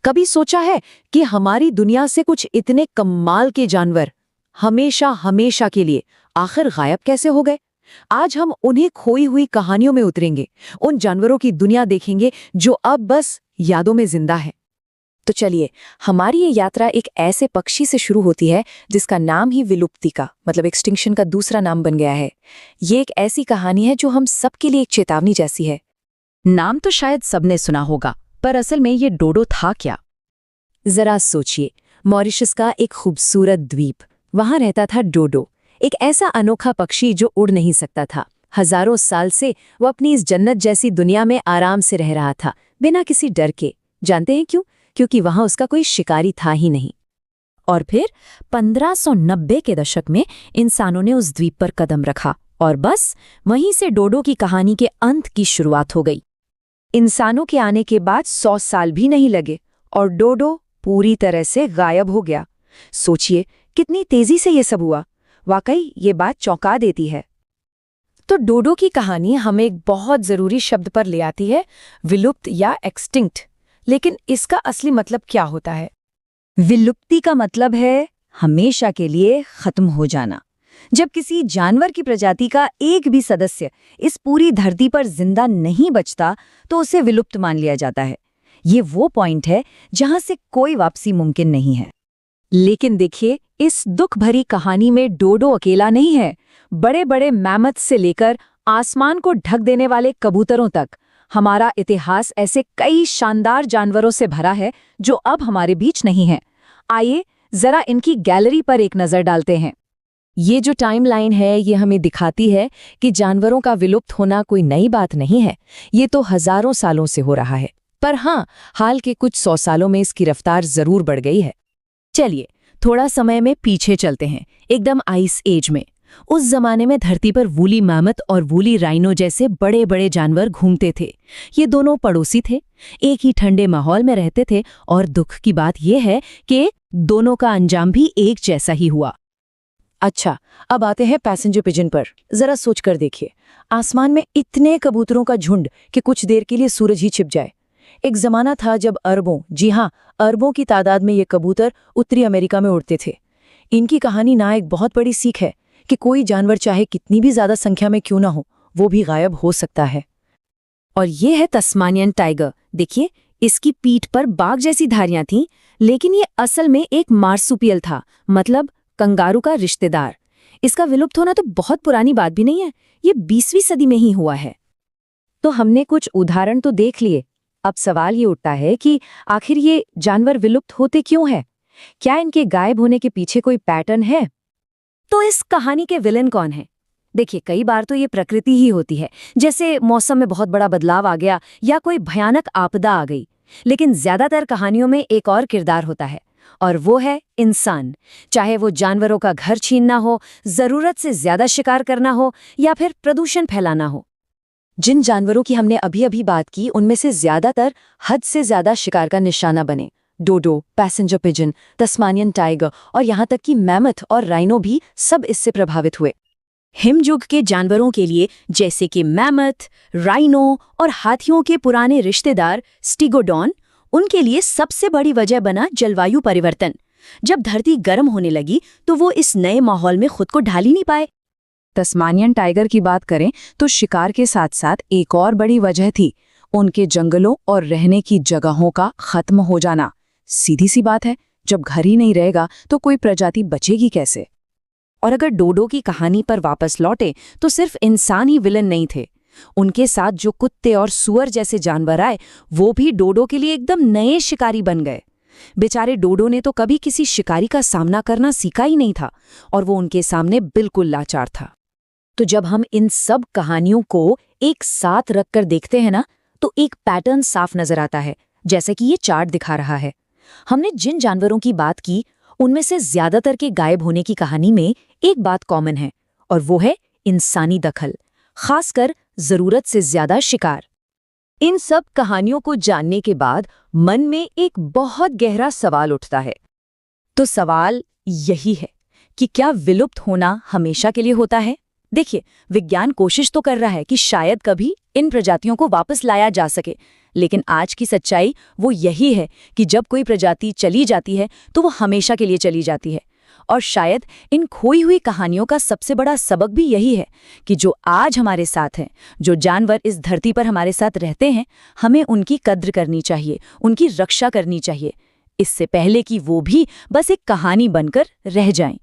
कभी सोचा है कि हमारी दुनिया से कुछ इतने कमाल के जानवर हमेशा हमेशा के लिए आखिर गायब कैसे हो गए? आज हम उन्हीं खोई हुई कहानियों में उतरेंगे, उन जानवरों की दुनिया देखेंगे जो अब बस यादों में जिंदा है। तो चलिए, हमारी ये यात्रा एक ऐसे पक्षी से शुरू होती है जिसका नाम ही विलुप्ति का मतलब एक्सटिंक्शन का दूसरा नाम बन गया है। ये एक ऐसी कहानी है जो हम सबके लिए एक चेतावनी जैसी है। नाम तो शायद सबने सुना होगा, पर असल में ये डोडो था क्या? जरा सोचिए, मॉरिशस का एक खूबसूरत द्वीप, वहां रहता था डोडो, एक ऐसा अनोखा पक्षी जो उड़ नहीं सकता था। हजारों साल से वो अपनी इस जन्नत जैसी दुनिया में आराम से रह रहा था, बिना किसी डर के। जानते हैं क्यों? क्योंकि वहां उसका कोई शिकारी था ही नहीं। और फिर 1590 के दशक में इंसानों ने उस द्वीप पर कदम रखा और बस वहीं से डोडो की कहानी के अंत की शुरुआत हो गई। इंसानों के आने के बाद 100 साल भी नहीं लगे और डोडो पूरी तरह से गायब हो गया। सोचिए कितनी तेजी से ये सब हुआ। वाकई ये बात चौंका देती है। तो डोडो की कहानी हमें एक बहुत जरूरी शब्द पर ले आती है, विलुप्त या एक्सटिंक्ट। लेकिन इसका असली मतलब क्या होता है? विलुप्ति का मतलब है हमेशा के लिए खत्म हो जाना। जब किसी जानवर की प्रजाति का एक भी सदस्य इस पूरी धरती पर जिंदा नहीं बचता तो उसे विलुप्त मान लिया जाता है। ये वो पॉइंट है जहां से कोई वापसी मुमकिन नहीं है। लेकिन देखिए, इस दुख भरी कहानी में डोडो अकेला नहीं है। बड़े बड़े मैमथ से लेकर आसमान को ढक देने वाले कबूतरों तक हमारा इतिहास ऐसे कई शानदार जानवरों से भरा है जो अब हमारे बीच नहीं हैं। आइए जरा इनकी गैलरी पर एक नजर डालते हैं। ये जो टाइमलाइन है ये हमें दिखाती है कि जानवरों का विलुप्त होना कोई नई बात नहीं है। ये तो हजारों सालों से हो रहा है। पर हाँ, हाल के कुछ 100 सालों में इसकी रफ्तार जरूर बढ़ गई है। चलिए थोड़ा समय में पीछे चलते हैं, एकदम आइस एज में। उस जमाने में धरती पर वूली मैमथ और वूली राइनो जैसे बड़े बड़े जानवर घूमते थे। ये दोनों पड़ोसी थे, एक ही ठंडे माहौल में रहते थे और दुख की बात यह है कि दोनों का अंजाम भी एक जैसा ही हुआ। अच्छा, अब आते हैं पैसेंजर पिजन पर। जरा सोच कर देखिए, आसमान में इतने कबूतरों का झुंड कि कुछ देर के लिए सूरज ही छिप जाए। एक जमाना था जब अरबों, जी हाँ, अरबों की तादाद में ये कबूतर उत्तरी अमेरिका में उड़ते थे। इनकी कहानी ना एक बहुत बड़ी सीख है कि कोई जानवर चाहे कितनी भी ज्यादा संख्या में क्यों ना हो, वो भी गायब हो सकता है। और ये है तस्मानियन टाइगर। देखिए, इसकी पीठ पर बाघ जैसी धारियां थीं, लेकिन ये असल में एक मार्सुपियल था, मतलब कंगारू का रिश्तेदार। इसका विलुप्त होना तो बहुत पुरानी बात भी नहीं है, ये 20वीं सदी में ही हुआ है। तो हमने कुछ उदाहरण तो देख लिए। अब सवाल ये उठता है कि आखिर ये जानवर विलुप्त होते क्यों हैं? क्या इनके गायब होने के पीछे कोई पैटर्न है? तो इस कहानी के विलेन कौन है? देखिए, कई बार तो ये प्रकृति ही होती है, जैसे मौसम में बहुत बड़ा बदलाव आ गया या कोई भयानक आपदा आ गई। लेकिन ज्यादातर कहानियों में एक और किरदार होता है, और वो है इंसान। चाहे वो जानवरों का घर छीनना हो, जरूरत से ज्यादा शिकार करना हो या फिर प्रदूषण फैलाना हो। जिन जानवरों की हमने अभी अभी बात की उनमें से ज्यादातर हद से ज्यादा शिकार का निशाना बने। डोडो, पैसेंजर पिजन, तस्मानियन टाइगर और यहाँ तक कि मैमथ और राइनो भी सब इससे प्रभावित हुए। हिमयुग के जानवरों के लिए, जैसे कि मैमथ, राइनो और हाथियों के पुराने रिश्तेदार स्टिगोडॉन, उनके लिए सबसे बड़ी वजह बना जलवायु परिवर्तन। जब धरती गर्म होने लगी तो वो इस नए माहौल में खुद को ढाल ही नहीं पाए। तस्मानियन टाइगर की बात करें तो शिकार के साथ साथ एक और बड़ी वजह थी उनके जंगलों और रहने की जगहों का खत्म हो जाना। सीधी सी बात है, जब घर ही नहीं रहेगा तो कोई प्रजाति बचेगी कैसे? और अगर डोडो की कहानी पर वापस लौटे तो सिर्फ इंसान ही विलन नहीं थे। उनके साथ जो कुत्ते और सुअर जैसे जानवर आए, वो भी डोडो के लिए एकदम नए शिकारी बन गए। बेचारे डोडो ने तो कभी किसी शिकारी का सामना करना सीखा ही नहीं था और वो उनके सामने बिल्कुल लाचार था। तो जब हम इन सब कहानियों को एक साथ रखकर देखते हैं ना, तो एक पैटर्न साफ नजर आता है, जैसे कि ये चार्ट दिखा रहा है। हमने जिन जानवरों की बात की उनमें से ज्यादातर के गायब होने की कहानी में एक बात कॉमन है, और वो है इंसानी दखल, खासकर जरूरत से ज्यादा शिकार। इन सब कहानियों को जानने के बाद मन में एक बहुत गहरा सवाल उठता है। तो सवाल यही है कि क्या विलुप्त होना हमेशा के लिए होता है, देखिए, विज्ञान कोशिश तो कर रहा है कि शायद कभी इन प्रजातियों को वापस लाया जा सके, लेकिन आज की सच्चाई वो यही है कि जब कोई प्रजाति चली जाती है तो वो हमेशा के लिए चली जाती है। और शायद इन खोई हुई कहानियों का सबसे बड़ा सबक भी यही है कि जो आज हमारे साथ हैं, जो जानवर इस धरती पर हमारे साथ रहते हैं, हमें उनकी कद्र करनी चाहिए, उनकी रक्षा करनी चाहिए, इससे पहले कि वो भी बस एक कहानी बनकर रह जाएं।